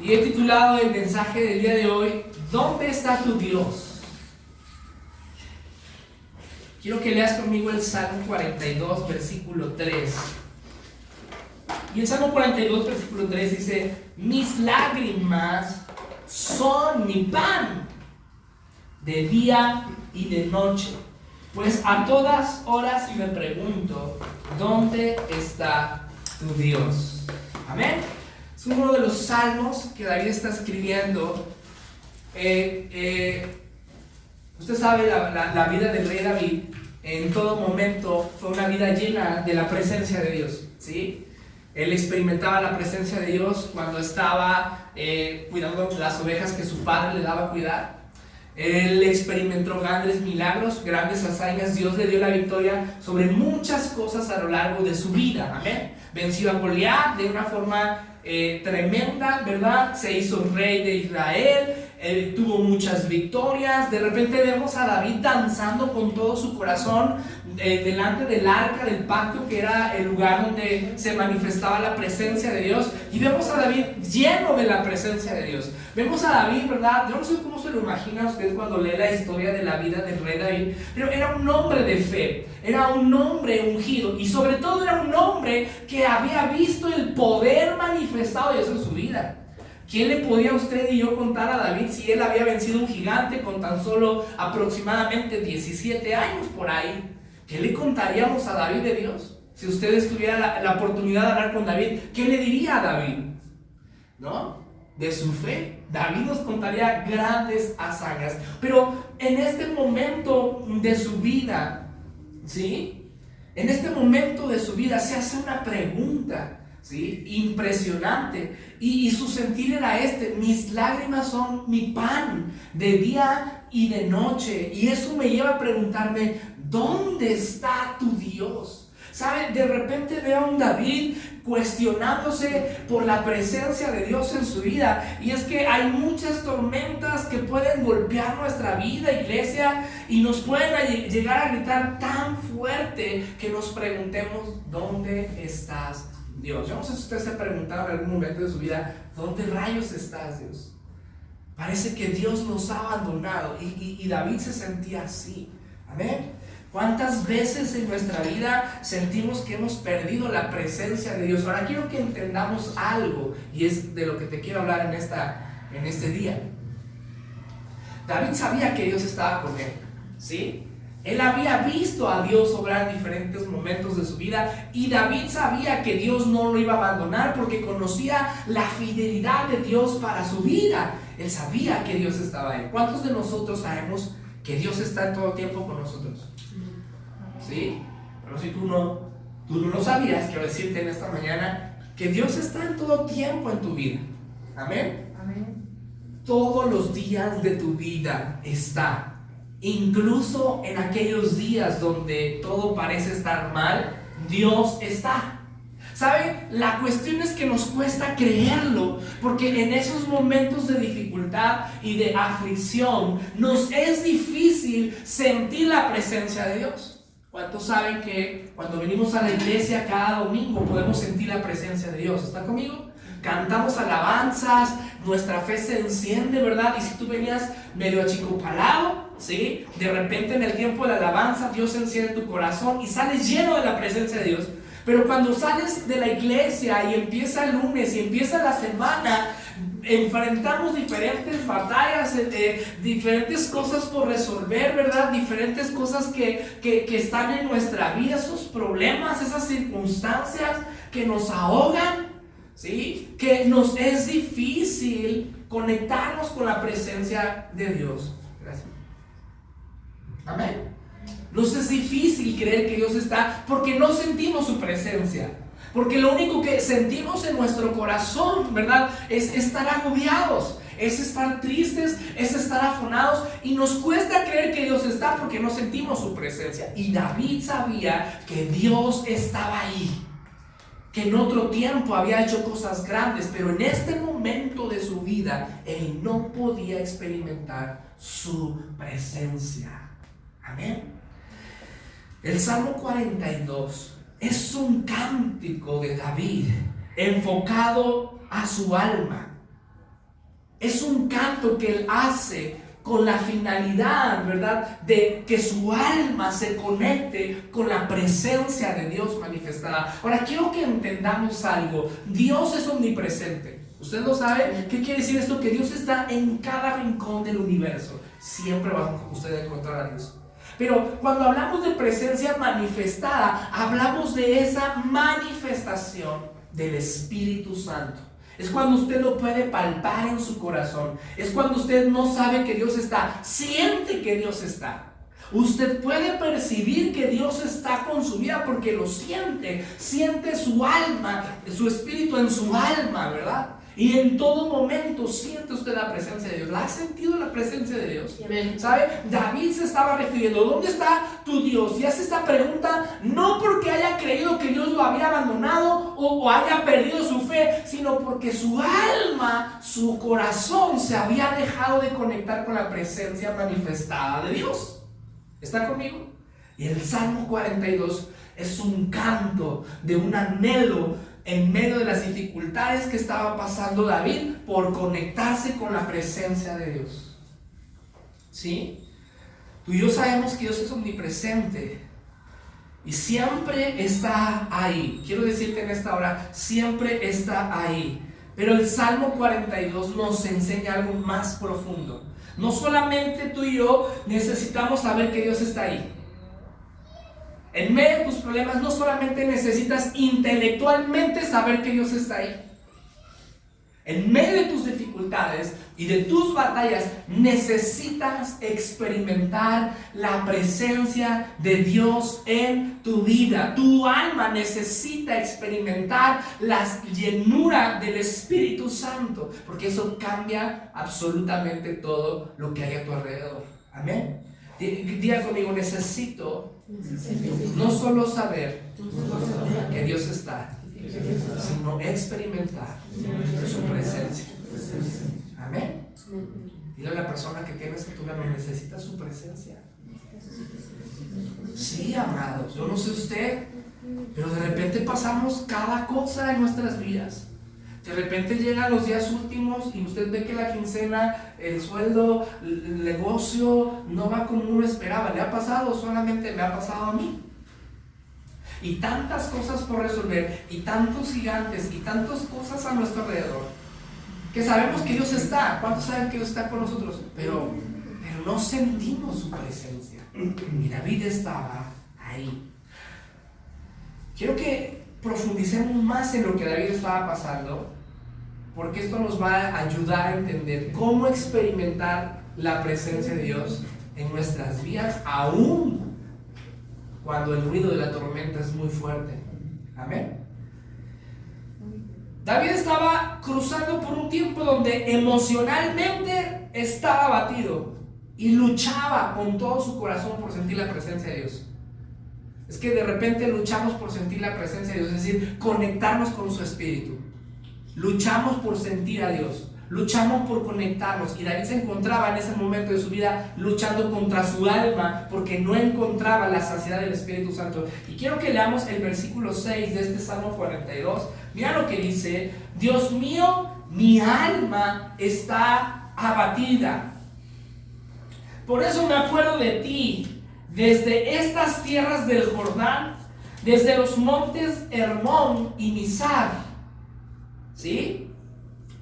Y he titulado el mensaje del día de hoy, ¿dónde está tu Dios? Quiero que leas conmigo el Salmo 42, versículo 3. Y el Salmo 42, versículo 3 dice: mis lágrimas son mi pan, de día y de noche. Pues a todas horas me pregunto, ¿dónde está tu Dios? Amén. Es uno de los salmos que David está escribiendo. Usted sabe, la vida del rey David en todo momento fue una vida llena de la presencia de Dios, ¿sí? Él experimentaba la presencia de Dios cuando estaba cuidando las ovejas que su padre le daba a cuidar. Él experimentó grandes milagros, grandes hazañas. Dios le dio la victoria sobre muchas cosas a lo largo de su vida. Amén. Venció a Goliat de una forma tremenda, ¿verdad? Se hizo rey de Israel. Tuvo muchas victorias. De repente vemos a David danzando con todo su corazón delante del arca del pacto, que era el lugar donde se manifestaba la presencia de Dios. Y vemos a David lleno de la presencia de Dios. Vemos a David, ¿verdad? Yo no sé cómo se lo imagina usted cuando lee la historia de la vida del rey David, pero era un hombre de fe, era un hombre ungido, y sobre todo era un hombre que había visto el poder manifestado de Dios en su vida. ¿Quién le podía usted y yo contar a David si él había vencido un gigante con tan solo aproximadamente 17 años por ahí? ¿Qué le contaríamos a David de Dios? Si usted tuviera la oportunidad de hablar con David, ¿qué le diría a David? ¿No? De su fe. David nos contaría grandes hazañas. Pero en este momento de su vida, ¿sí? En este momento de su vida se hace una pregunta, ¿sí? Impresionante. Y su sentir era este: mis lágrimas son mi pan, de día y de noche. Y eso me lleva a preguntarme, ¿dónde está tu Dios? ¿Sabe? De repente veo a un David cuestionándose por la presencia de Dios en su vida. Y es que hay muchas tormentas que pueden golpear nuestra vida, iglesia, y nos pueden llegar a gritar tan fuerte que nos preguntemos, ¿dónde estás, Dios? Yo no sé si usted se ha preguntado en algún momento de su vida, ¿dónde rayos estás, Dios? Parece que Dios nos ha abandonado, y David se sentía así. Amén. ¿Cuántas veces en nuestra vida sentimos que hemos perdido la presencia de Dios? Ahora quiero que entendamos algo, y es de lo que te quiero hablar en este día. David sabía que Dios estaba con él, ¿sí? Él había visto a Dios obrar en diferentes momentos de su vida, y David sabía que Dios no lo iba a abandonar porque conocía la fidelidad de Dios para su vida. Él sabía que Dios estaba ahí. ¿Cuántos de nosotros sabemos que Dios está en todo tiempo con nosotros? ¿Sí? Pero si tú no lo sabías, quiero decirte en esta mañana que Dios está en todo tiempo en tu vida. Amén. Amén. Todos los días de tu vida está. Incluso en aquellos días donde todo parece estar mal, Dios está. ¿Sabe? La cuestión es que nos cuesta creerlo, porque en esos momentos de dificultad y de aflicción nos es difícil sentir la presencia de Dios. ¿Cuántos saben que cuando venimos a la iglesia cada domingo podemos sentir la presencia de Dios? ¿Está conmigo? Cantamos alabanzas, nuestra fe se enciende, ¿verdad? Y si tú venías medio achicopalado, ¿sí? De repente en el tiempo de la alabanza Dios enciende tu corazón y sales lleno de la presencia de Dios. Pero cuando sales de la iglesia y empieza el lunes y empieza la semana, enfrentamos diferentes batallas, diferentes cosas por resolver, ¿verdad? Diferentes cosas que están en nuestra vida, esos problemas, esas circunstancias que nos ahogan, ¿sí? Que nos es difícil conectarnos con la presencia de Dios. Gracias. Amén. Nos es difícil creer que Dios está porque no sentimos su presencia. Porque lo único que sentimos en nuestro corazón, ¿verdad?, es estar agobiados, es estar tristes, es estar afonados, y nos cuesta creer que Dios está porque no sentimos su presencia. Y David sabía que Dios estaba ahí, que en otro tiempo había hecho cosas grandes, pero en este momento de su vida él no podía experimentar su presencia. Amén. El Salmo 42 es un cántico de David enfocado a su alma. Es un canto que él hace con la finalidad, ¿verdad?, de que su alma se conecte con la presencia de Dios manifestada. Ahora, quiero que entendamos algo. Dios es omnipresente. ¿Usted lo sabe? ¿Qué quiere decir esto? Que Dios está en cada rincón del universo. Siempre va usted a encontrar a Dios. Pero cuando hablamos de presencia manifestada, hablamos de esa manifestación del Espíritu Santo. Es cuando usted lo puede palpar en su corazón. Es cuando usted no sabe que Dios está, siente que Dios está. Usted puede percibir que Dios está con su vida porque lo siente. Siente su alma, su espíritu en su alma, ¿verdad? Y en todo momento siente usted la presencia de Dios. ¿La ha sentido la presencia de Dios? ¿Sabe? David se estaba refiriendo, ¿dónde está tu Dios? Y hace esta pregunta no porque haya creído que Dios lo había abandonado o haya perdido su fe, sino porque su alma, su corazón se había dejado de conectar con la presencia manifestada de Dios. ¿Está conmigo? Y el Salmo 42 es un canto de un anhelo en medio de las dificultades que estaba pasando David por conectarse con la presencia de Dios. ¿Sí? Tú y yo sabemos que Dios es omnipresente y siempre está ahí. Quiero decirte en esta hora, siempre está ahí. Pero el Salmo 42 nos enseña algo más profundo. No solamente tú y yo necesitamos saber que Dios está ahí. En medio de tus problemas no solamente necesitas intelectualmente saber que Dios está ahí. En medio de tus dificultades y de tus batallas necesitas experimentar la presencia de Dios en tu vida. Tu alma necesita experimentar la llenura del Espíritu Santo, porque eso cambia absolutamente todo lo que hay a tu alrededor. Amén. Diga conmigo, necesito no solo saber que Dios está, sino experimentar su presencia. Amén. Dile a la persona que tienes a tu lado, necesita su presencia. Sí, amados, yo no sé usted, pero de repente pasamos cada cosa en nuestras vidas. De repente llegan los días últimos y usted ve que la quincena, el sueldo, el negocio no va como uno esperaba. ¿Le ha pasado? Solamente me ha pasado a mí. Y tantas cosas por resolver, y tantos gigantes, y tantas cosas a nuestro alrededor, que sabemos que Dios está. ¿Cuántos saben que Dios está con nosotros? Pero no sentimos su presencia. Y David estaba ahí. Quiero que profundicemos más en lo que David estaba pasando, porque esto nos va a ayudar a entender cómo experimentar la presencia de Dios en nuestras vidas, aún cuando el ruido de la tormenta es muy fuerte. Amén. David estaba cruzando por un tiempo donde emocionalmente estaba abatido y luchaba con todo su corazón por sentir la presencia de Dios. Es que de repente luchamos por sentir la presencia de Dios, es decir, conectarnos con su espíritu. Luchamos por sentir a Dios, luchamos por conectarnos, y David se encontraba en ese momento de su vida luchando contra su alma porque no encontraba la saciedad del Espíritu Santo. Y quiero que leamos el versículo 6 de este Salmo 42. Mira lo que dice: Dios mío, mi alma está abatida, por eso me acuerdo de ti desde estas tierras del Jordán, desde los montes Hermón y Mizar. ¿Sí?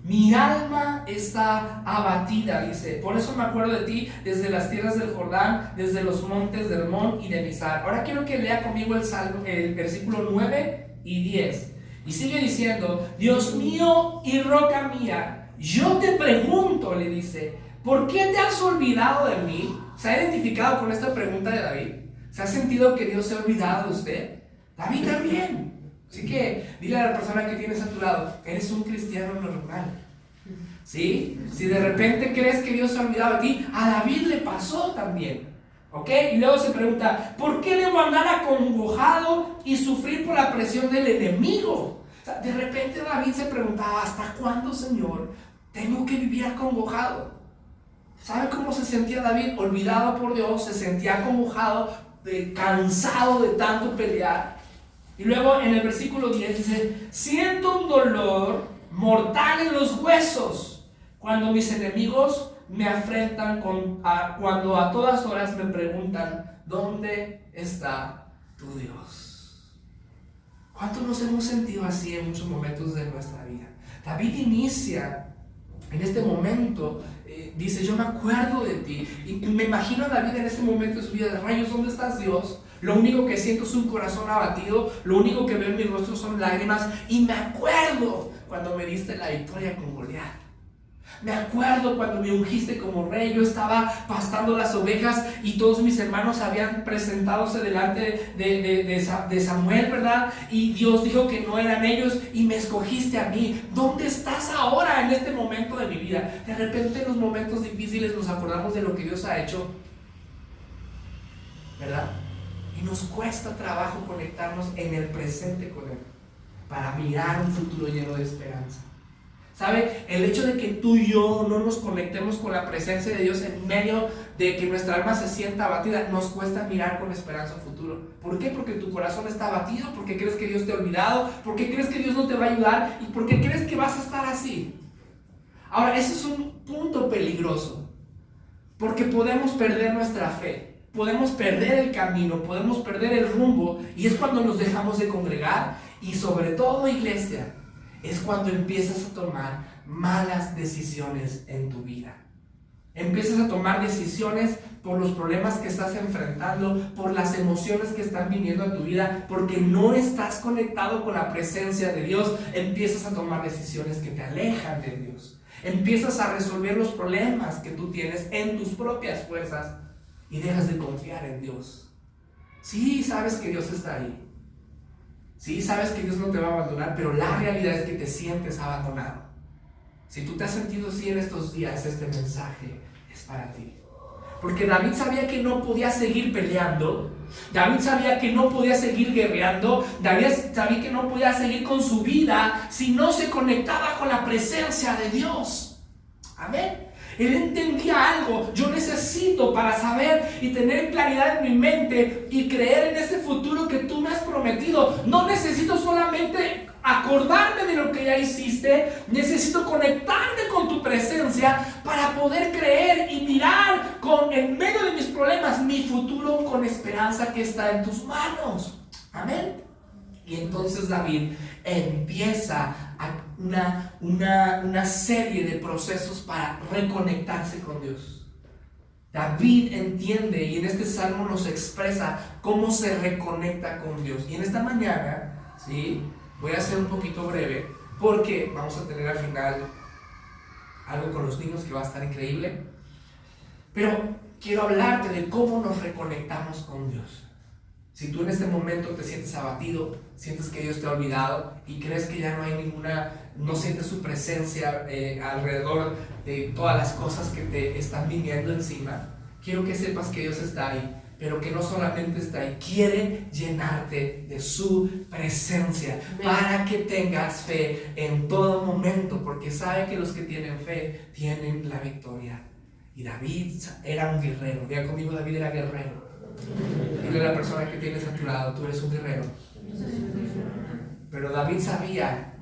Mi alma está abatida, dice. Por eso me acuerdo de ti desde las tierras del Jordán, desde los montes de Hermón y de Mizar. Ahora quiero que lea conmigo el versículo 9 y 10. Y sigue diciendo: Dios mío y roca mía, yo te pregunto, le dice, ¿por qué te has olvidado de mí? ¿Se ha identificado con esta pregunta de David? ¿Se ha sentido que Dios se ha olvidado de usted? David también. Así que dile a la persona que tienes a tu lado: eres un cristiano normal. ¿Sí? Si de repente crees que Dios se ha olvidado de ti, a David le pasó también. ¿Ok? Y luego se pregunta: ¿por qué debo andar acongojado y sufrir por la presión del enemigo? O sea, de repente David se preguntaba: ¿hasta cuándo, Señor, tengo que vivir acongojado? ¿Sabe cómo se sentía David? Olvidado por Dios, se sentía acongojado, cansado de tanto pelear. Y luego en el versículo 10 dice: siento un dolor mortal en los huesos Cuando mis enemigos me afrentan, cuando a todas horas me preguntan, ¿dónde está tu Dios? ¿Cuántos nos hemos sentido así en muchos momentos de nuestra vida? David inicia en este momento, dice, yo me acuerdo de ti. Y me imagino a David en este momento de su vida, de rayos, ¿dónde estás, Dios? Lo único que siento es un corazón abatido, lo único que veo en mi rostro son lágrimas. Y me acuerdo cuando me diste la victoria con Goliat. Me acuerdo cuando me ungiste como rey. Yo estaba pastando las ovejas y todos mis hermanos habían presentadose delante de Samuel, ¿verdad? Y Dios dijo que no eran ellos y me escogiste a mí. ¿Dónde estás ahora en este momento de mi vida? De repente en los momentos difíciles nos acordamos de lo que Dios ha hecho, ¿verdad? Y nos cuesta trabajo conectarnos en el presente con Él para mirar un futuro lleno de esperanza. ¿Sabe? El hecho de que tú y yo no nos conectemos con la presencia de Dios en medio de que nuestra alma se sienta abatida, nos cuesta mirar con esperanza al futuro. ¿Por qué? Porque tu corazón está abatido, porque crees que Dios te ha olvidado, porque crees que Dios no te va a ayudar y porque crees que vas a estar así. Ahora, ese es un punto peligroso, porque podemos perder nuestra fe, podemos perder el camino, podemos perder el rumbo, y es cuando nos dejamos de congregar. Y sobre todo, iglesia, es cuando empiezas a tomar malas decisiones en tu vida. Empiezas a tomar decisiones por los problemas que estás enfrentando, por las emociones que están viniendo a tu vida, porque no estás conectado con la presencia de Dios. Empiezas a tomar decisiones que te alejan de Dios. Empiezas a resolver los problemas que tú tienes en tus propias fuerzas y dejas de confiar en Dios. Sí, sabes que Dios está ahí. Sí, sabes que Dios no te va a abandonar, pero la realidad es que te sientes abandonado. Si tú te has sentido así en estos días, este mensaje es para ti. Porque David sabía que no podía seguir peleando. David sabía que no podía seguir guerreando. David sabía que no podía seguir con su vida si no se conectaba con la presencia de Dios. Amén. Él entendía algo. Yo necesito, para saber y tener claridad en mi mente y creer en ese futuro que tú me has prometido, no necesito solamente acordarme de lo que ya hiciste, necesito conectarme con tu presencia para poder creer y mirar en medio de mis problemas mi futuro con esperanza que está en tus manos. Amén. Y entonces David empieza una serie de procesos para reconectarse con Dios. David entiende, y en este salmo nos expresa cómo se reconecta con Dios. Y en esta mañana, ¿sí?, voy a ser un poquito breve, porque vamos a tener al final algo con los niños que va a estar increíble. Pero quiero hablarte de cómo nos reconectamos con Dios. Si tú en este momento te sientes abatido, sientes que Dios te ha olvidado y crees que ya no hay no sientes su presencia alrededor de todas las cosas que te están viniendo encima, quiero que sepas que Dios está ahí, pero que no solamente está ahí, quiere llenarte de su presencia para que tengas fe en todo momento, porque sabe que los que tienen fe tienen la victoria. Y David era un guerrero. Diga conmigo, David era guerrero. Dile a la persona que tienes a tu lado, tú eres un guerrero. Pero David sabía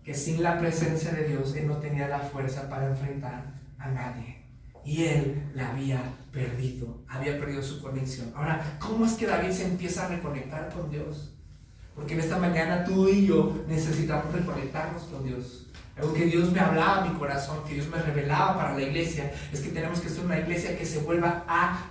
que sin la presencia de Dios él no tenía la fuerza para enfrentar a nadie. Y él la había perdido su conexión. Ahora, ¿cómo es que David se empieza a reconectar con Dios? Porque en esta mañana tú y yo necesitamos reconectarnos con Dios. Algo que Dios me hablaba a mi corazón, que Dios me revelaba para la iglesia, es que tenemos que ser una iglesia que se vuelva a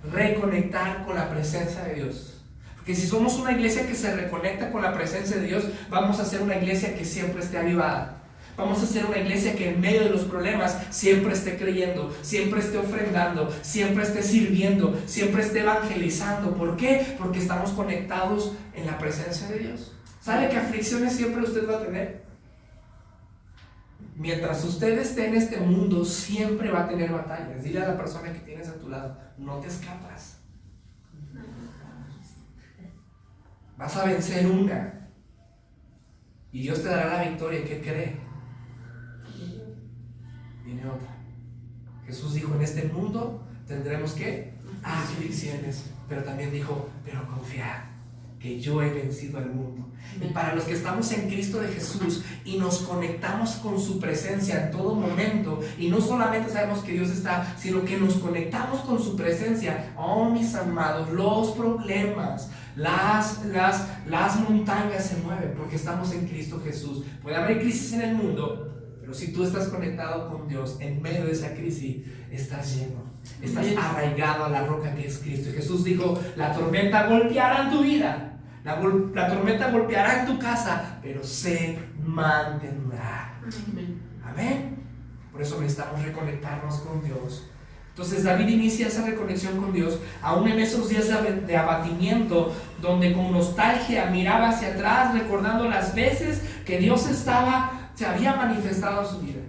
reconectar con la presencia de Dios. Porque si somos una iglesia que se reconecta con la presencia de Dios, vamos a ser una iglesia que siempre esté avivada. Vamos a ser una iglesia que en medio de los problemas siempre esté creyendo, siempre esté ofrendando, siempre esté sirviendo, siempre esté evangelizando. ¿Por qué? Porque estamos conectados en la presencia de Dios. ¿Sabe qué aflicciones siempre usted va a tener? Mientras usted esté en este mundo, siempre va a tener batallas. Dile a la persona que tienes a tu lado, no te escapas. Vas a vencer una. Y Dios te dará la victoria. ¿Qué cree? Viene otra. Jesús dijo, en este mundo tendremos que aflicciones. Pero también dijo, pero confiad. que yo he vencido al mundo. Y para los que estamos en Cristo de Jesús y nos conectamos con su presencia en todo momento, y no solamente sabemos que Dios está, sino que nos conectamos con su presencia, oh mis amados, los problemas, las montañas se mueven porque estamos en Cristo Jesús. Puede haber crisis en el mundo, pero si tú estás conectado con Dios, en medio de esa crisis estás lleno, estás arraigado a la roca que es Cristo. Y Jesús dijo: la tormenta golpeará en tu vida, la tormenta golpeará en tu casa, pero se mantendrá. Amén. Por eso necesitamos reconectarnos con Dios. Entonces David inicia esa reconexión con Dios, aún en esos días de abatimiento, donde con nostalgia miraba hacia atrás, recordando las veces que Dios se había manifestado en su vida.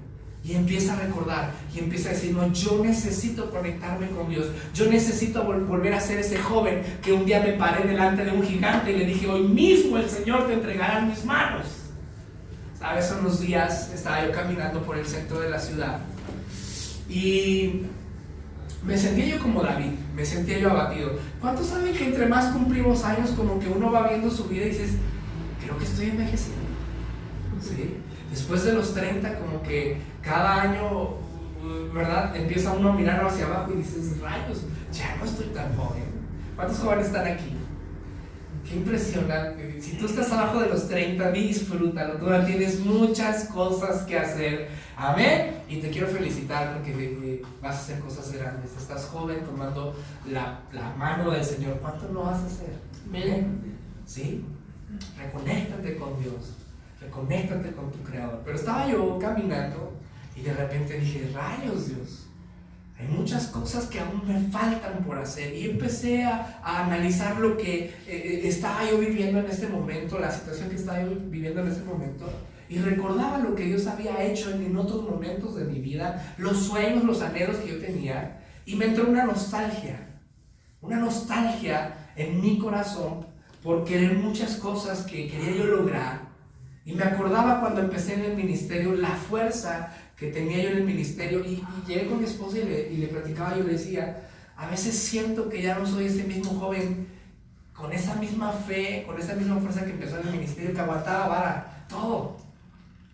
Y empieza a recordar, y empieza a decir: no, yo necesito conectarme con Dios. Yo necesito volver a ser ese joven que un día me paré delante de un gigante y le dije: hoy mismo el Señor te entregará en mis manos. Sabes, hace unos días estaba yo caminando por el centro de la ciudad y me sentía yo como David, me sentía yo abatido. ¿Cuántos saben que entre más cumplimos años, como que uno va viendo su vida y dices: creo que estoy envejeciendo? ¿Sí? Después de los 30, como que cada año, ¿verdad?, empieza uno a mirar hacia abajo y dices: rayos, ya no estoy tan joven. ¿Cuántos jóvenes están aquí? Qué impresionante. Si tú estás abajo de los 30, disfrútalo. Todavía tienes muchas cosas que hacer. Amén. Y te quiero felicitar porque vas a hacer cosas grandes. Estás joven, tomando la mano del Señor. ¿Cuánto no vas a hacer? Amén. ¿Sí? Reconéctate con Dios. Reconéctate con tu Creador. Pero estaba yo caminando y de repente dije: rayos, Dios, hay muchas cosas que aún me faltan por hacer. Y empecé a analizar lo que estaba yo viviendo en este momento, la situación que estaba yo viviendo en este momento, y recordaba lo que Dios había hecho en otros momentos de mi vida, los sueños, los anhelos que yo tenía, y me entró una nostalgia en mi corazón por querer muchas cosas que quería yo lograr. Y me acordaba cuando empecé en el ministerio, la fuerza que tenía yo en el ministerio, y llegué con mi esposa y le platicaba. Yo le decía: a veces siento que ya no soy ese mismo joven con esa misma fe, con esa misma fuerza que empezó en el ministerio, que aguantaba vara, todo,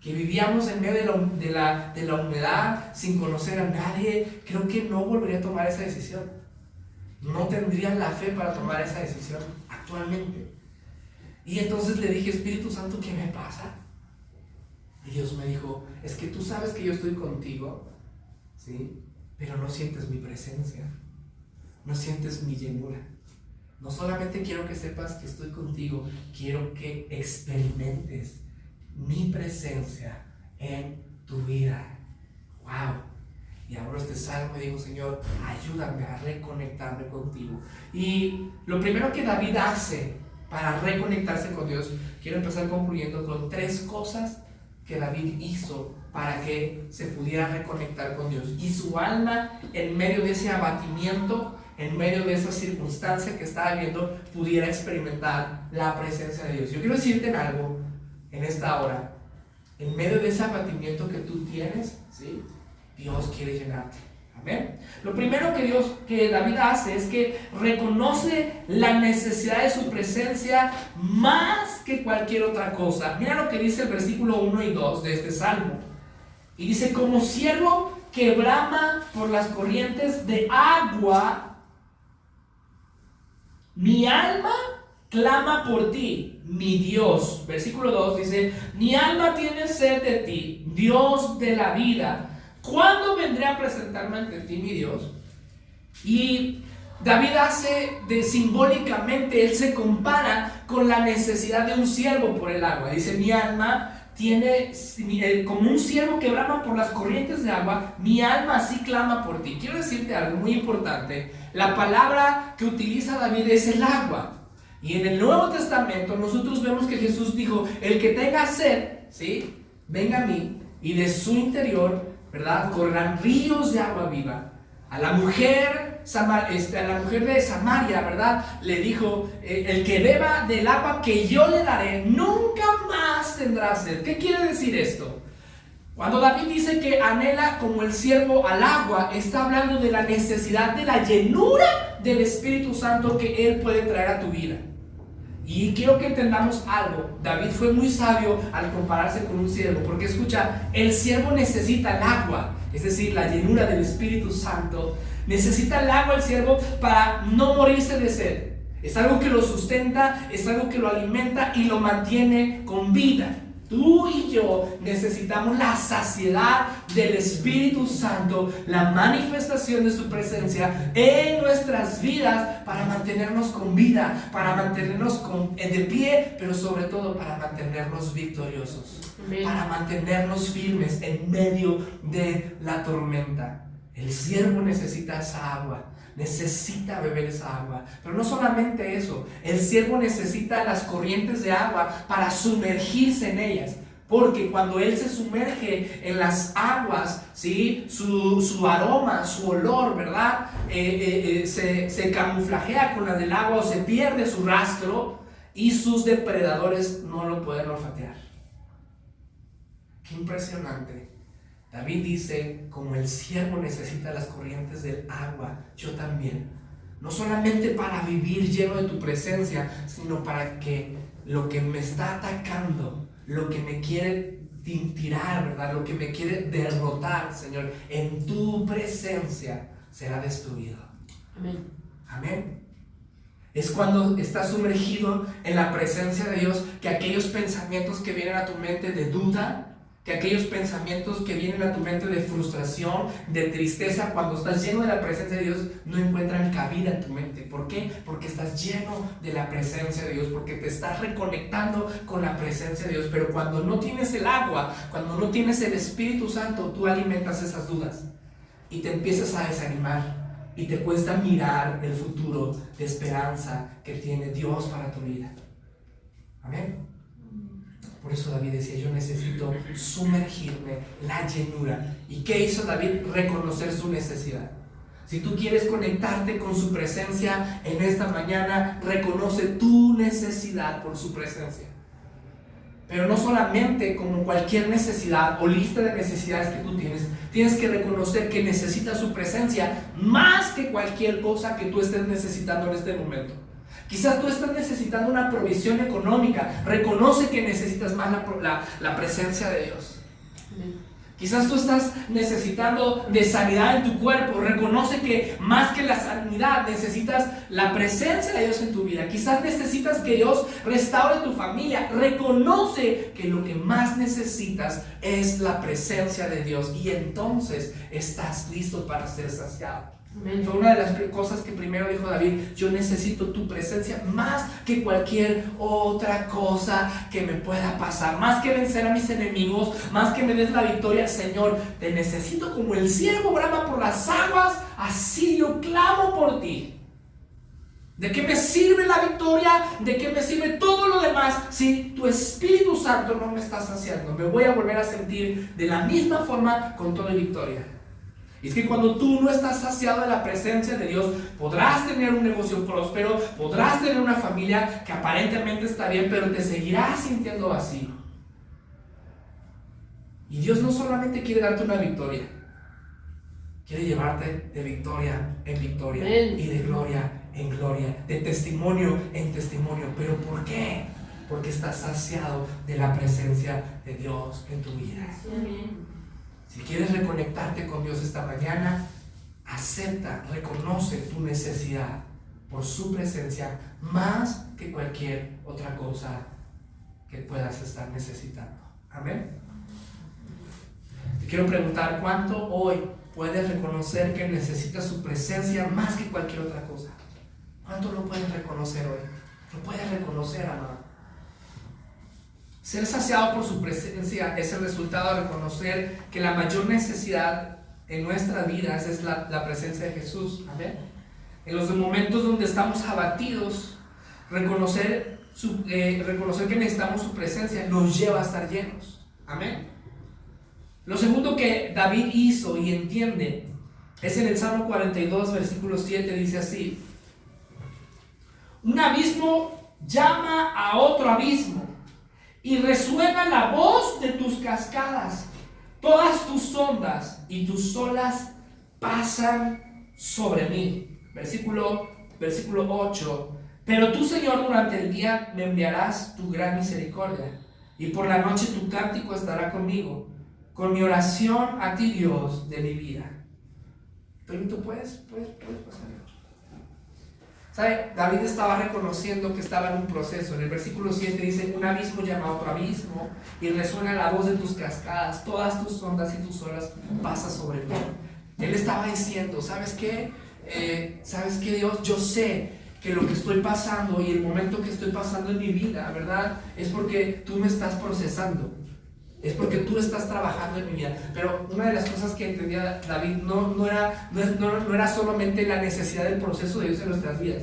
que vivíamos en medio de la humedad, sin conocer a nadie. Creo que no volvería a tomar esa decisión, no tendría la fe para tomar esa decisión actualmente. Y entonces le dije: Espíritu Santo, ¿qué me pasa? Y Dios me dijo: es que tú sabes que yo estoy contigo, ¿sí? Pero no sientes mi presencia, no sientes mi llenura. No solamente quiero que sepas que estoy contigo, quiero que experimentes mi presencia en tu vida. ¡Wow! Y abro este salmo y digo: Señor, ayúdame a reconectarme contigo. Y lo primero que David hace para reconectarse con Dios, quiero empezar concluyendo con 3 cosas que David hizo para que se pudiera reconectar con Dios. Y su alma, en medio de ese abatimiento, en medio de esa circunstancia que estaba viviendo, pudiera experimentar la presencia de Dios. Yo quiero decirte algo en esta hora. En medio de ese abatimiento que tú tienes, ¿sí?, Dios quiere llenarte. Amén. Lo primero que David hace es que reconoce la necesidad de su presencia más que cualquier otra cosa. Mira lo que dice el versículo 1 y 2 de este salmo. Y dice: como ciervo que brama por las corrientes de agua, mi alma clama por ti, mi Dios. Versículo 2 dice: mi alma tiene sed de ti, Dios de la vida. ¿Cuándo vendré a presentarme ante ti, mi Dios? Y David hace simbólicamente, él se compara con la necesidad de un siervo por el agua. Dice: mi alma tiene, como un siervo que brama por las corrientes de agua, mi alma así clama por ti. Quiero decirte algo muy importante. La palabra que utiliza David es el agua. Y en el Nuevo Testamento nosotros vemos que Jesús dijo: el que tenga sed, ¿sí?, venga a mí, y de su interior, ¿verdad?, correrán ríos de agua viva. A la mujer de Samaria, ¿verdad?, le dijo: el que beba del agua que yo le daré, nunca más tendrá sed. ¿Qué quiere decir esto? Cuando David dice que anhela como el siervo al agua, está hablando de la necesidad de la llenura del Espíritu Santo que Él puede traer a tu vida. Y quiero que entendamos algo. David fue muy sabio al compararse con un siervo, porque escucha, el siervo necesita el agua, es decir, la llenura del Espíritu Santo. Necesita el agua el siervo para no morirse de sed. Es algo que lo sustenta, es algo que lo alimenta y lo mantiene con vida. Tú y yo necesitamos la saciedad del Espíritu Santo, la manifestación de su presencia en nuestras vidas para mantenernos con vida, para mantenernos de pie, pero sobre todo para mantenernos victoriosos, para mantenernos firmes en medio de la tormenta. El siervo necesita esa agua. Necesita beber esa agua, pero no solamente eso, el siervo necesita las corrientes de agua para sumergirse en ellas, porque cuando él se sumerge en las aguas, ¿sí? su aroma, su olor, ¿verdad? Se camuflajea con la del agua o se pierde su rastro y sus depredadores no lo pueden olfatear. Qué impresionante. David dice, como el siervo necesita las corrientes del agua, yo también. No solamente para vivir lleno de tu presencia, sino para que lo que me está atacando, lo que me quiere tirar, ¿verdad? Lo que me quiere derrotar, Señor, en tu presencia será destruido. Amén. Amén. Es cuando estás sumergido en la presencia de Dios que aquellos pensamientos que vienen a tu mente de duda, que aquellos pensamientos que vienen a tu mente de frustración, de tristeza, cuando estás lleno de la presencia de Dios, no encuentran cabida en tu mente. ¿Por qué? Porque estás lleno de la presencia de Dios, porque te estás reconectando con la presencia de Dios. Pero cuando no tienes el agua, cuando no tienes el Espíritu Santo, tú alimentas esas dudas y te empiezas a desanimar y te cuesta mirar el futuro de esperanza que tiene Dios para tu vida. Amén. Por eso David decía, yo necesito sumergirme, la llenura. ¿Y qué hizo David? Reconocer su necesidad. Si tú quieres conectarte con su presencia en esta mañana, reconoce tu necesidad por su presencia. Pero no solamente como cualquier necesidad o lista de necesidades que tú tienes, tienes que reconocer que necesitas su presencia más que cualquier cosa que tú estés necesitando en este momento. Quizás tú estás necesitando una provisión económica. Reconoce que necesitas más la presencia de Dios. Quizás tú estás necesitando de sanidad en tu cuerpo. Reconoce que más que la sanidad necesitas la presencia de Dios en tu vida. Quizás necesitas que Dios restaure tu familia. Reconoce que lo que más necesitas es la presencia de Dios. Y entonces estás listo para ser saciado. Fue una de las cosas que primero dijo David: yo necesito tu presencia más que cualquier otra cosa que me pueda pasar, más que vencer a mis enemigos, más que me des la victoria. Señor, te necesito como el siervo brama por las aguas, así yo clamo por ti. ¿De qué me sirve la victoria? ¿De qué me sirve todo lo demás si tu Espíritu Santo no me está saciando? Me voy a volver a sentir de la misma forma con toda victoria. Y es que cuando tú no estás saciado de la presencia de Dios, podrás tener un negocio próspero, podrás tener una familia que aparentemente está bien, pero te seguirás sintiendo vacío. Y Dios no solamente quiere darte una victoria, quiere llevarte de victoria en victoria. Amén. Y de gloria en gloria, de testimonio en testimonio. ¿Pero por qué? Porque estás saciado de la presencia de Dios en tu vida. Amén. Si quieres reconectarte con Dios esta mañana, acepta, reconoce tu necesidad por su presencia más que cualquier otra cosa que puedas estar necesitando. Amén. Te quiero preguntar, ¿cuánto hoy puedes reconocer que necesitas su presencia más que cualquier otra cosa? ¿Cuánto lo puedes reconocer hoy? Lo puedes reconocer, amado. Ser saciado por su presencia es el resultado de reconocer que la mayor necesidad en nuestras vidas es la presencia de Jesús. Amén. En los momentos donde estamos abatidos, reconocer que necesitamos su presencia nos lleva a estar llenos. Amén. Lo segundo que David hizo y entiende es en el Salmo 42, versículo 7, dice así: un abismo llama a otro abismo, y resuena la voz de tus cascadas. Todas tus ondas y tus olas pasan sobre mí. Versículo 8 Pero tú, Señor, durante el día me enviarás tu gran misericordia, y por la noche tu cántico estará conmigo, con mi oración a ti, Dios de mi vida. Pero tú puedes pasar. ¿Sabe? David estaba reconociendo que estaba en un proceso. En el versículo 7 dice: un abismo llama a otro abismo, y resuena la voz de tus cascadas, todas tus ondas y tus olas pasan sobre mí. Él estaba diciendo: ¿sabes qué? ¿Sabes qué, Dios? Yo sé que lo que estoy pasando y el momento que estoy pasando en mi vida, ¿verdad? Es porque tú me estás procesando. Es porque tú estás trabajando en mi vida. Pero una de las cosas que entendía David no era solamente la necesidad del proceso de Dios en nuestras vidas.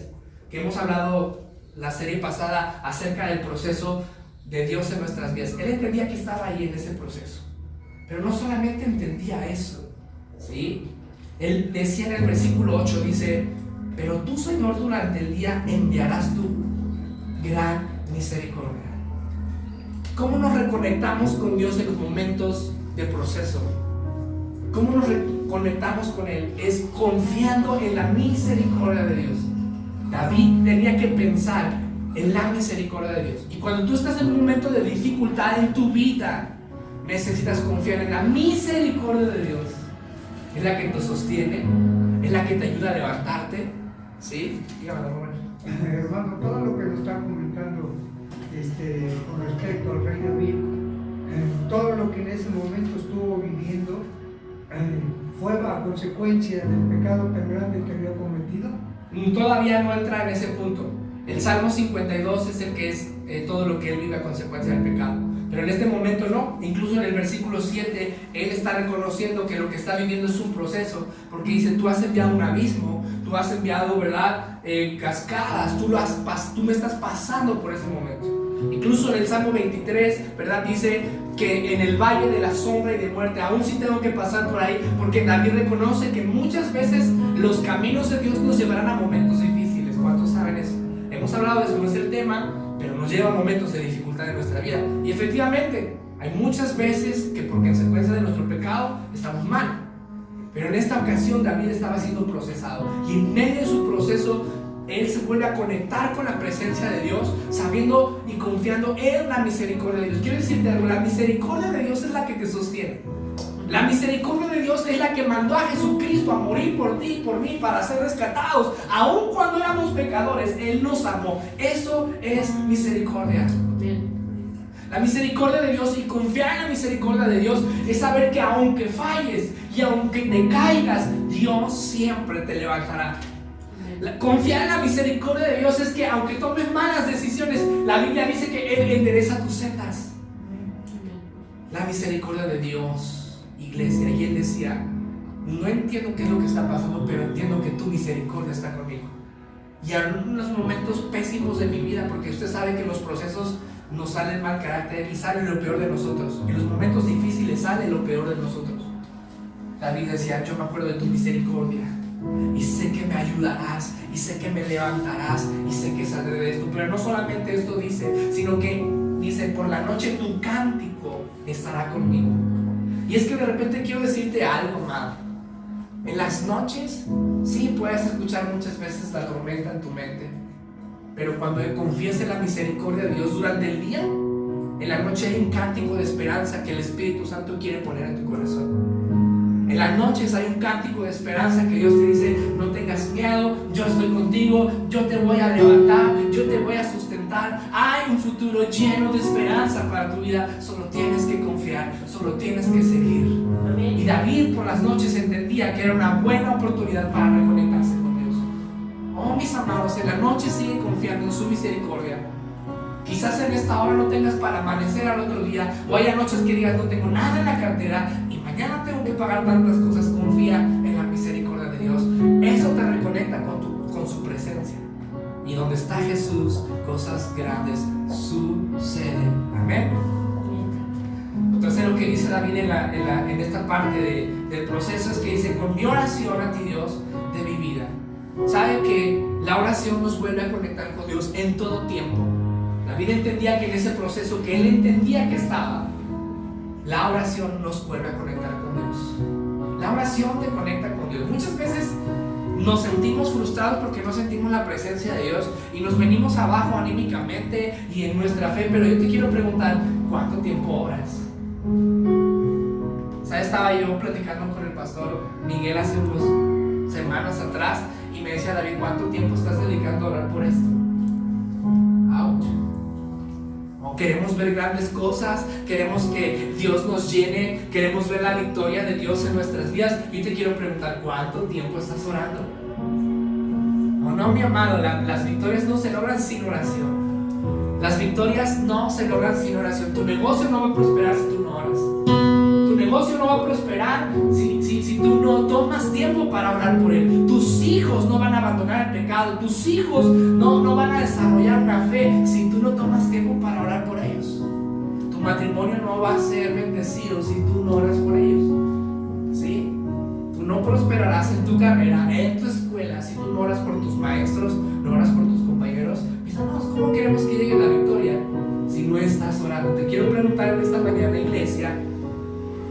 Que hemos hablado la serie pasada acerca del proceso de Dios en nuestras vidas. Él entendía que estaba ahí en ese proceso. Pero no solamente entendía eso, ¿sí? Él decía en el versículo 8, dice: pero tú, Señor, durante el día enviarás tu gran misericordia. ¿Cómo nos reconectamos con Dios en los momentos de proceso? ¿Cómo nos reconectamos con Él? Es confiando en la misericordia de Dios. David tenía que pensar en la misericordia de Dios. Y cuando tú estás en un momento de dificultad en tu vida, necesitas confiar en la misericordia de Dios. Es la que te sostiene, es la que te ayuda a levantarte. ¿Sí? Dígame, Román. Hermano, todo lo que nos está comentando con respecto al rey David, todo lo que en ese momento estuvo viviendo, fue a consecuencia del pecado tan grande que había cometido. Todavía no entra en ese punto. El Salmo 52 es el que es todo lo que él vive a consecuencia del pecado. Pero en este momento no. Incluso en el versículo 7, él está reconociendo que lo que está viviendo es un proceso. Porque dice: tú has enviado un abismo, tú has enviado, ¿verdad? Cascadas, tú me estás pasando por ese momento. Incluso en el Salmo 23, ¿verdad? Dice que en el valle de la sombra y de muerte, aún sí tengo que pasar por ahí, porque David reconoce que muchas veces los caminos de Dios nos llevarán a momentos difíciles. ¿Cuántos saben eso? Hemos hablado de eso, no es el tema, pero nos lleva a momentos de dificultad en nuestra vida. Y efectivamente, hay muchas veces que por consecuencia de nuestro pecado estamos mal. Pero en esta ocasión David estaba siendo procesado, y en medio de su proceso él se vuelve a conectar con la presencia de Dios, sabiendo y confiando en la misericordia de Dios. Quiero decirte algo: la misericordia de Dios es la que te sostiene. La misericordia de Dios es la que mandó a Jesucristo a morir por ti y por mí para ser rescatados. Aun cuando éramos pecadores, Él nos amó. Eso es misericordia. La misericordia de Dios, y confiar en la misericordia de Dios, es saber que aunque falles y aunque te caigas, Dios siempre te levantará. Confiar en la misericordia de Dios es que aunque tomes malas decisiones, la Biblia dice que Él endereza tus sendas. La misericordia de Dios, iglesia. Y él decía: no entiendo qué es lo que está pasando, pero entiendo que tu misericordia está conmigo. Y en unos momentos pésimos de mi vida, porque usted sabe que los procesos nos salen mal carácter y sale lo peor de nosotros. En los momentos difíciles sale lo peor de nosotros. David decía: yo me acuerdo de tu misericordia, y sé que me ayudarás, y sé que me levantarás, y sé que saldré de esto. Pero no solamente esto dice, sino que dice: por la noche tu cántico estará conmigo. Y es que de repente quiero decirte algo, amado. En las noches, sí, puedes escuchar muchas veces la tormenta en tu mente, pero cuando confíes en la misericordia de Dios durante el día, en la noche hay un cántico de esperanza que el Espíritu Santo quiere poner en tu corazón. En las noches hay un cántico de esperanza que Dios te dice: no tengas miedo, yo estoy contigo, yo te voy a levantar, yo te voy a sustentar. Hay un futuro lleno de esperanza para tu vida. Solo tienes que confiar, solo tienes que seguir. Amén. Y David por las noches entendía que era una buena oportunidad para reconectarse con Dios. Oh, mis amados, en la noche sigue confiando en su misericordia. Quizás en esta hora no tengas para amanecer al otro día, o haya noches que digas: no tengo nada en la cartera y mañana tengo que pagar tantas cosas. Confía en la misericordia de Dios. Eso te reconecta con su presencia. Y donde está Jesús, cosas grandes suceden. Amén. Lo tercero que dice David en esta parte del proceso es que dice: con mi oración a ti, Dios, de mi vida. ¿Sabe que la oración nos vuelve a conectar con Dios en todo tiempo? David entendía que en ese proceso que él entendía que estaba, la oración nos vuelve a conectar con Dios. La oración te conecta con Dios. Muchas veces nos sentimos frustrados porque no sentimos la presencia de Dios y nos venimos abajo anímicamente y en nuestra fe. Pero yo te quiero preguntar, ¿cuánto tiempo oras? ¿Sabes? Estaba yo platicando con el pastor Miguel hace unas semanas atrás y me decía: David, ¿cuánto tiempo estás dedicando a orar por esto? ¡Auch! O queremos ver grandes cosas, queremos que Dios nos llene, queremos ver la victoria de Dios en nuestras vidas. Yo te quiero preguntar, ¿cuánto tiempo estás orando? ¿O no, mi amado? Las victorias no se logran sin oración. Las victorias no se logran sin oración. Tu negocio no va a prosperar si tú no oras. Tu negocio no va a prosperar si tú no tomas tiempo para orar por él. Tus hijos no van a abandonar el pecado. Tus hijos no van a desarrollar una fe si tú no tomas tiempo para orar por ellos. Tu matrimonio no va a ser bendecido si tú no oras por ellos. ¿Sí? Tú no prosperarás en tu carrera, en tu escuela, si tú no oras por tus maestros, no oras por tus compañeros. Mis hermanos, ¿cómo queremos que llegue la victoria si no estás orando? Te quiero preguntar en esta mañana, iglesia,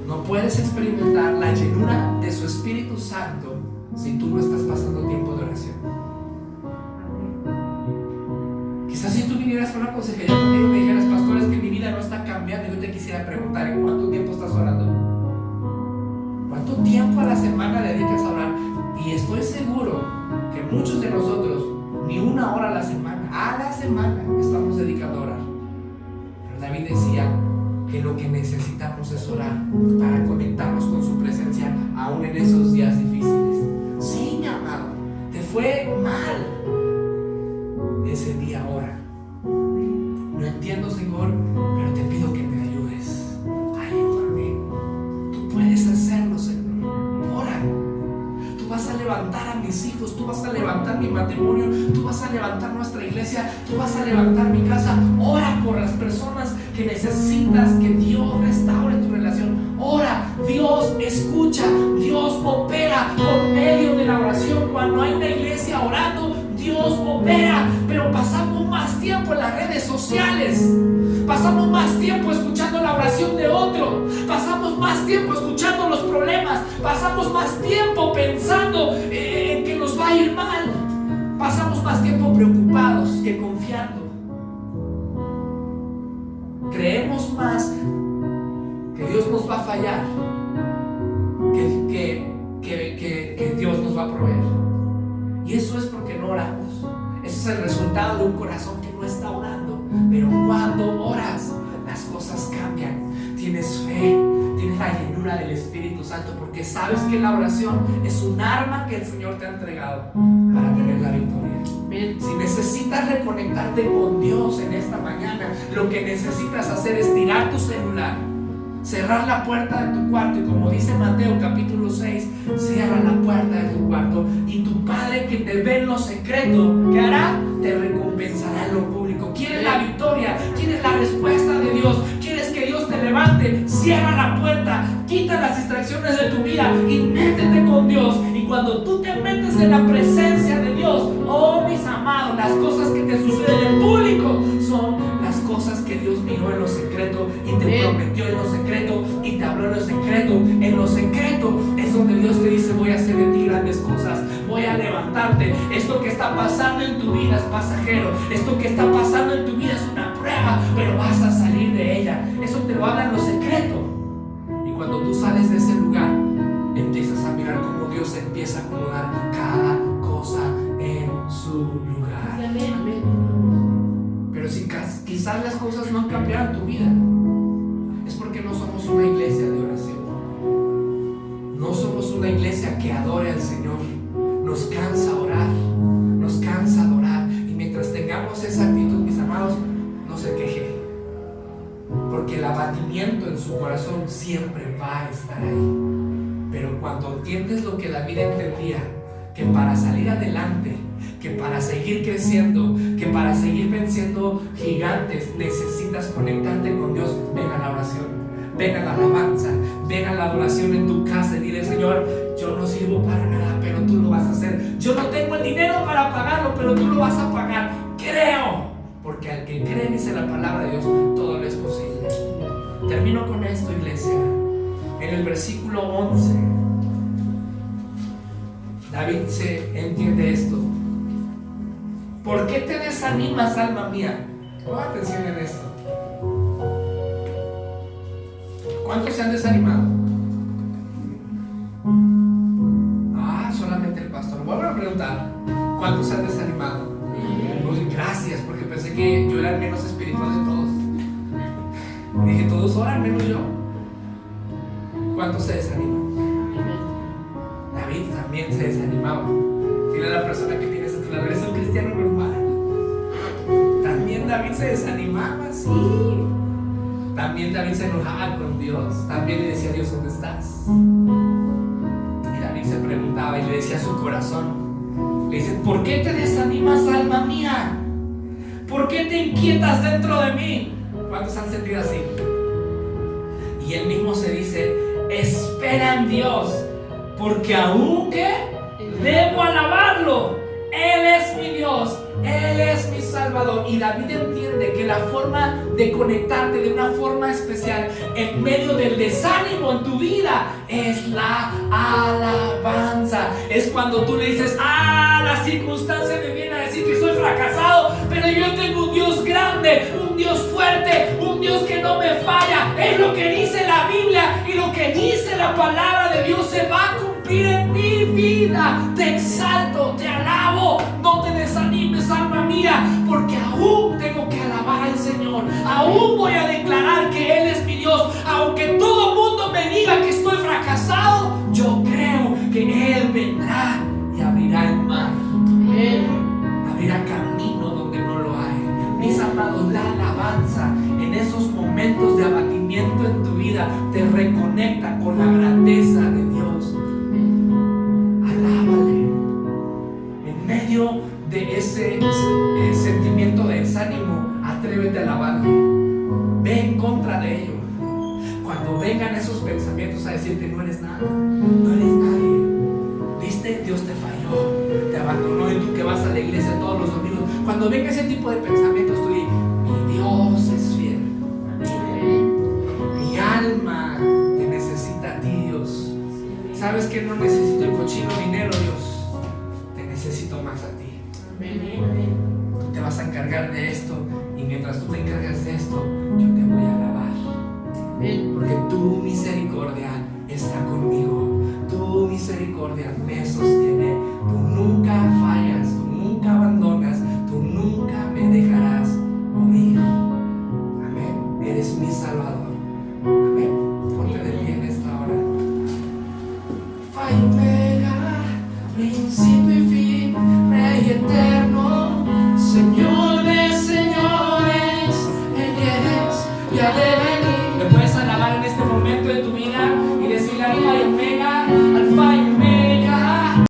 no puedes experimentar la llenura de su Espíritu Santo si tú no estás pasando tiempo de oración. Quizás si tú vinieras con una consejería conmigo y me dijeras: pastor, es que mi vida no está cambiando, yo te quisiera preguntar, ¿en cuánto tiempo estás orando? ¿Cuánto tiempo a la semana dedicas a orar? Y estoy seguro que muchos de nosotros ni una hora a la semana estamos dedicando a orar. Pero David decía que lo que necesitamos es orar para conectarnos con su presencia aún en esos días difíciles. Sí, mi amado, te fue mal ese día, ora. No entiendo, Señor, pero te pido que me ayudes. Ayúdame. Tú puedes hacerlo, Señor. Ora. Tú vas a levantar a mis hijos, tú vas a levantar mi matrimonio, tú vas a levantar nuestra iglesia, tú vas a levantar mi casa. Ora por las personas que necesitas que Dios restaure tu relación. Ora, Dios escucha, Dios opera por medio de la oración. Cuando hay una iglesia orando, Dios opera. Pero pasamos más tiempo en las redes sociales, pasamos más tiempo escuchando la oración de otro, pasamos más tiempo escuchando los problemas, pasamos más tiempo pensando en que nos va a ir mal, pasamos más tiempo preocupados que confiando. Creemos más que Dios nos va a fallar que Dios nos va a proveer. Y eso es porque no oramos. Eso es el resultado de un corazón que no está orando. Pero cuando oras, las cosas cambian. Tienes fe, tienes la llenura del Espíritu Santo, porque sabes que la oración es un arma que el Señor te ha entregado para tener la victoria. Si necesitas reconectarte con Dios en esta mañana, lo que necesitas hacer es tirar tu celular, cerrar la puerta de tu cuarto, y como dice Mateo capítulo 6, cierra la puerta de tu cuarto, y tu Padre que te ve en lo secreto, ¿qué hará? Te recompensará en lo público. ¿Quieres la victoria? ¿Quieres la respuesta de Dios? ¿Quieres que Dios te levante? Cierra la puerta, quita las distracciones de tu vida y métete con Dios. Y cuando tú te metes en la presencia de Dios, oh mis amados, las cosas que te suceden en público son las cosas que Dios miró en lo secreto y te prometió en lo secreto y te habló en lo secreto. En lo secreto es donde Dios te dice: voy a hacer de ti grandes cosas, voy a levantarte. Esto que está pasando en tu vida es pasajero, esto que está pasando en tu vida es una prueba, pero vas a salir de ella. Eso te lo habla en lo secreto. Y cuando tú sales de ese lugar, empiezas a mirar cómo Dios empieza a acomodar cada cosa en su lugar. Pero si quizás las cosas no han cambiado en tu vida, es porque no somos una iglesia de oración. No somos una iglesia que adore al Señor. Nos cansa orar, nos cansa adorar. Y mientras tengamos esa actitud, mis amados, no se queje, porque el abatimiento en su corazón siempre va a estar ahí. Pero cuando entiendes lo que David entendía, que para salir adelante, que para seguir creciendo, que para seguir venciendo gigantes, necesitas conectarte con Dios. Ven a la oración, ven a la alabanza, ven a la adoración en tu casa y dile: Señor, yo no sirvo para nada, pero tú lo vas a hacer. Yo no tengo el dinero para pagarlo, pero tú lo vas a pagar. Creo, porque al que cree, dice la palabra de Dios, todo lo es posible. Termino con esto, iglesia. En el versículo 11 David se entiende esto. ¿Por qué te desanimas, alma mía? Ponga atención en esto. ¿Cuántos se han desanimado? Solamente el pastor. Vuelvo a preguntar, ¿cuántos se han desanimado? Pues gracias, porque pensé que yo era el menos espiritual de todos. Dije, todos oran menos yo. ¿Cuántos se desaniman? David también se desanimaba. Dile a la persona que tienes a tu lado, eres un cristiano normal. También David se desanimaba, sí. También David se enojaba con Dios. También le decía a Dios, ¿dónde estás? Y David se preguntaba y le decía a su corazón, le dice, ¿por qué te desanimas, alma mía? ¿Por qué te inquietas dentro de mí? ¿Cuántos han sentido así? Y él mismo se dice, espera en Dios, porque aún que debo alabarlo. Él es mi Dios, Él es mi Salvador. Y David entiende que la forma de conectarte de una forma especial en medio del desánimo en tu vida es la alabanza. Es cuando tú le dices, la circunstancia me viene a decir que soy fracasado, pero yo tengo un Dios grande, un Dios fuerte, un Dios que no me falla. Es lo que dice la Biblia, y lo que dice la palabra de Dios se va a cumplir en mi vida. Te exalto, te alabo. No te desanimes, alma mía, porque aún tengo que alabar al Señor. Aún voy a declarar que Él es mi Dios. Aunque todo el mundo me diga que estoy fracasado, yo creo que Él vendrá y abrirá el mar. Abrirá camino donde no lo hay. Mis amados, la alabanza en esos momentos de abatimiento en tu vida te reconecta con la grandeza de Dios. Alábale. En medio de ese sentimiento de desánimo, atrévete a alabarle. Ve en contra de ello. Cuando vengan esos pensamientos a decirte, no eres nada, no eres nadie, viste, Dios te falló, te abandonó, y tú que vas a la iglesia todos los domingos, cuando venga ese tipo de pensamientos, tú di, mi Dios es fiel. Mi alma te necesita a ti, Dios. Sabes que no necesito el cochino dinero, Dios, te necesito más a ti. Tú te vas a encargar de esto, y mientras tú te encargas de esto, yo te voy a alabar. Porque tu misericordia está conmigo, tu misericordia me sostiene. Tú nunca fallas, tú nunca abandonas, tú nunca me dejarás morir. Amén. Eres mi Salvador. Amén. Ponte de pie en esta hora. Alfa y Omega, principio y fin, Rey eterno, Señor de señores, el que es y ha de venir. ¿Me puedes alabar en este momento de tu vida?